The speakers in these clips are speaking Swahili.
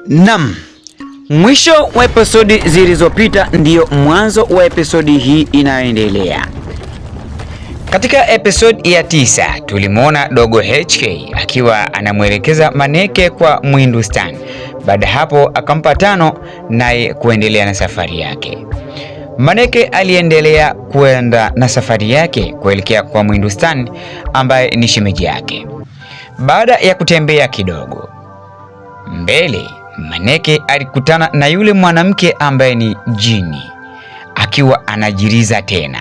Nam, mwisho wa episodi zilizopita ndiyo mwanzo wa episodi hii inayoendelea. Katika episodi ya 9 tulimwona Dogo HK akiwa anamwelekeza Maneke kwa Mwindustan. Baada hapo akampa 5 naye kuendelea na safari yake. Maneke aliendelea kuenda na safari yake kuelekea kwa Mwindustan ambaye ni shemeji yake. Baada ya kutembea kidogo mbele, Maneke alikutana na yule mwanamke ambaye ni jini akiwa anajiriza tena.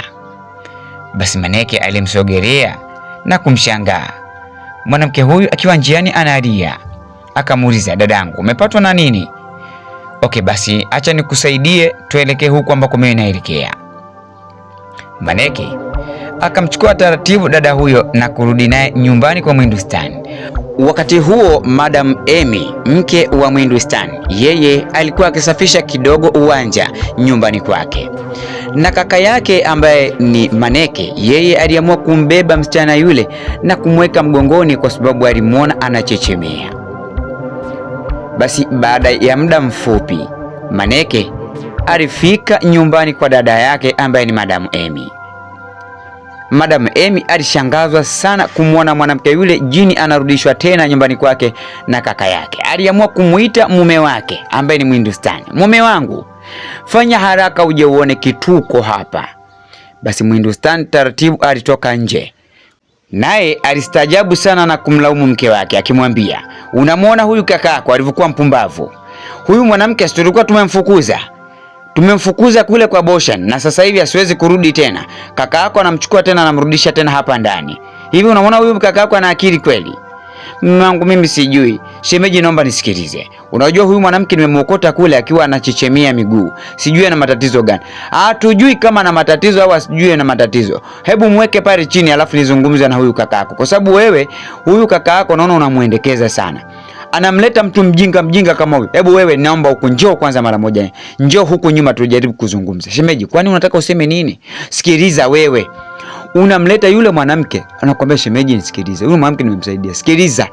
Basi Maneke alimsogelea na kumshangaa. Mwanamke huyu akiwa njiani analia. Akamuuliza, dadangu, umepatwa na nini? Okay, basi acha nikusaidie tuelekee huku ambako mimi naelekea. Maneke akamchukua taratibu dada huyo na kurudi naye nyumbani kwa Mwindustan. Wakati huo Madam Amy, mke wa Mwindustan, yeye alikuwa akisafisha kidogo uwanja nyumbani kwake. Na kaka yake ambaye ni Maneke, yeye aliamua kumbeba msichana yule na kumweka mgongoni kwa sababu alimwona anachechemea. Basi baada ya muda mfupi, Maneke alifika nyumbani kwa dada yake ambaye ni Madam Amy. Madam Amy alishangazwa sana kumwona mwanamke yule jini anarudishwa tena nyumbani kwake na kaka yake. Aliamua kumuita mume wake ambaye ni Mwindustan. Mume wangu, fanya haraka uje uone kituko hapa. Basi Mwindustan taratibu alitoka nje. Naye alistajabu sana na kumlaumu mke wake akimwambia, unamwona huyu kakako alivyokuwa mpumbavu? Huyu mwanamke tulikuwa tumemfukuza kule kwa Boshan na sasa hivi asiwezi kurudi tena. Kaka yako anamchukua tena anamrudisha tena hapa ndani. Hivi unamwona huyu kaka yako ana akili kweli? Mume wangu, mimi sijui. Shemeji, naomba nisikilize. Unajua huyu mwanamke nimemwokota kule akiwa anachechemea miguu. Sijui ana matatizo gani. Hatujui kama ana matatizo au asijui ana matatizo. Hebu mweke pale chini alafu nizungumze na huyu kaka yako. Kwa sababu wewe huyu kaka yako naona unamuendekeza sana. Anamleta mtu mjinga kama huyu. Hebu wewe naomba huku njoo kwanza mara moja. Njoo huku nyuma tujaribu kuzungumza. Shemeji, kwani unataka useme nini? Sikiliza wewe. Unamleta yule mwanamke, anakuambia shemeji nisikilize. Yule mwanamke nimemsaidia. Sikiliza.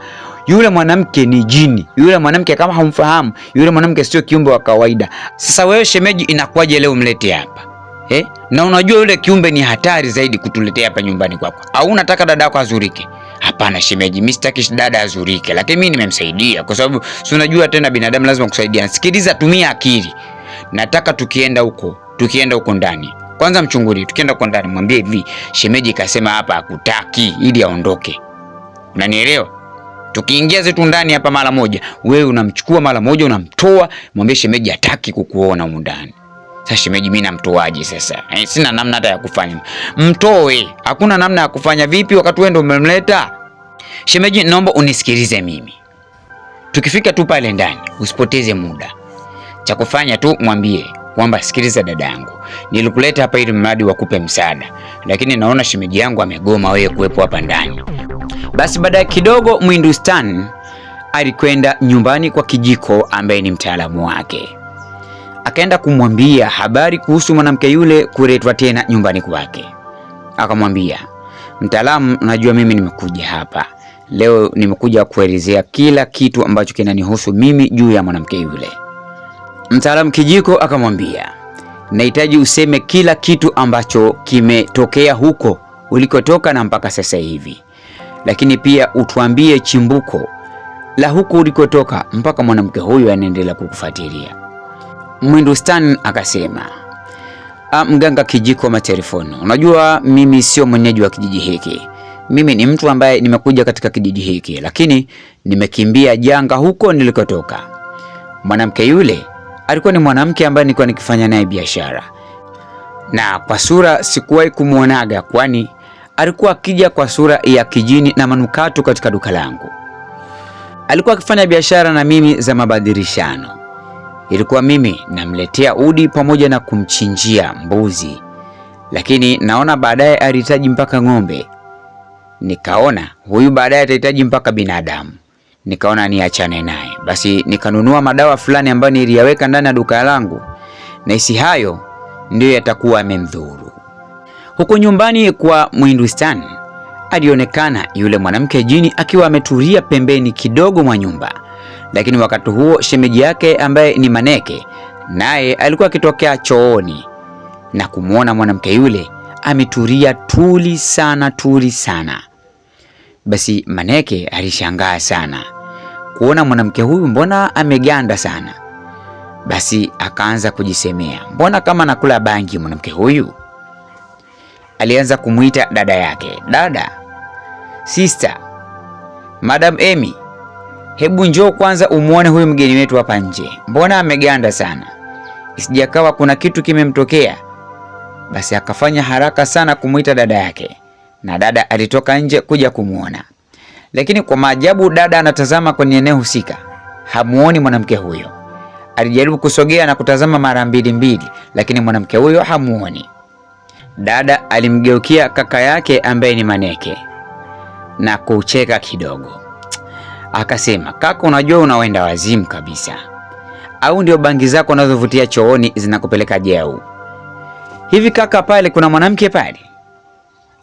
Yule mwanamke ni jini. Yule mwanamke kama humfahamu, yule mwanamke sio kiumbe wa kawaida. Sasa wewe shemeji, inakuwaje leo mlete hapa? Na unajua yule kiumbe ni hatari zaidi kutuletea hapa nyumbani kwako. Au unataka dada yako azurike? Hapana shemeji, mimi sitaki dada azurike, lakini mimi nimemsaidia kwa sababu si unajua tena binadamu lazima kusaidiana. Sikiliza, tumia akili. Nataka tukienda huko ndani. Kwanza mchungulie, tukienda huko ndani mwambie hivi, shemeji kasema hapa hakutaki ili aondoke. Unanielewa? Tukiingia zetu ndani hapa mara moja, wewe unamchukua mara moja unamtoa, mwambie shemeji hataki kukuona huko ndani. Sasa shemeji, mimi namtoaje sasa? Sina namna hata ya kufanya. Mtoe. Hakuna namna ya kufanya. Vipi wakati wewe ndio umemleta? Shemeji, naomba unisikilize mimi. Tukifika tu pale ndani, usipoteze muda. Cha kufanya tu mwambie kwamba sikiliza dadangu, nilikuleta hapa ili mradi wakupe msaada, lakini naona shemeji yangu amegoma wewe kuwepo hapa ndani. Basi baada kidogo Mwindustan alikwenda nyumbani kwa Kijiko ambaye ni mtaalamu wake. Akaenda kumwambia habari kuhusu mwanamke yule kuletwa tena nyumbani kwake. Akamwambia, mtaalamu, najua mimi nimekuja hapa leo, nimekuja kuelezea kila kitu ambacho kinanihusu mimi juu ya mwanamke yule. Mtaalamu Kijiko akamwambia, nahitaji useme kila kitu ambacho kimetokea huko ulikotoka na mpaka sasa hivi, lakini pia utuambie chimbuko la huko ulikotoka mpaka mwanamke huyu anaendelea kukufuatilia. Mwindustan akasema, mganga Kijiko Matelefoni, unajua mimi sio mwenyeji wa kijiji hiki. Mimi ni mtu ambaye nimekuja katika kijiji hiki, lakini nimekimbia janga huko nilikotoka. Mwanamke yule alikuwa ni mwanamke ambaye nilikuwa nikifanya naye biashara. Na kwa sura sikuwahi kumuonaga, kwani alikuwa akija kwa sura ya kijini na manukato katika duka langu. Alikuwa akifanya biashara na mimi za mabadilishano. Ilikuwa mimi namletea udi pamoja na kumchinjia mbuzi, lakini naona baadaye alihitaji mpaka ng'ombe. Nikaona huyu baadaye atahitaji mpaka binadamu. Nikaona niachane naye. Basi nikanunua madawa fulani ambayo niliyaweka ndani ya duka langu, na hisi hayo ndio yatakuwa yamemdhuru. Huko nyumbani kwa Mwindustan alionekana yule mwanamke jini akiwa ametulia pembeni kidogo mwa nyumba, Lakini wakati huo shemeji yake ambaye ni Maneke naye alikuwa akitokea chooni na kumwona mwanamke yule ametulia tuli sana. Basi Maneke alishangaa sana kuona mwanamke huyu mbona ameganda sana. Basi akaanza kujisemea, mbona kama nakula bangi mwanamke huyu? Alianza kumuita dada yake, dada, sister, Madam Amy, hebu njoo kwanza umuone huyu mgeni wetu hapa nje, mbona ameganda sana, isijakawa kuna kitu kimemtokea. Basi akafanya haraka sana kumuita dada yake, na dada alitoka nje kuja kumuona. Lakini kwa maajabu, dada anatazama kwenye eneo husika, hamuoni mwanamke huyo. Alijaribu kusogea na kutazama mara mbili, lakini mwanamke huyo hamuoni. Dada alimgeukia kaka yake ambaye ni Maneke na kucheka kidogo. Akasema, kaka, unajua unaenda wazimu kabisa, au ndio bangi zako unazovutia chooni zinakupeleka jeu? Hivi kaka, pale kuna mwanamke pale?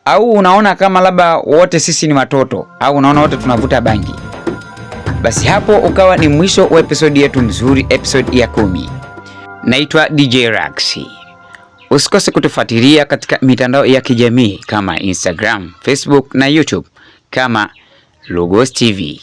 Au unaona kama labda wote sisi ni watoto, au unaona wote tunavuta bangi? Basi hapo ukawa ni mwisho wa episodi yetu nzuri, episodi ya 10. Naitwa DJ Raxy. Usikose kutufuatilia katika mitandao ya kijamii kama Instagram, Facebook na YouTube kama Logos TV.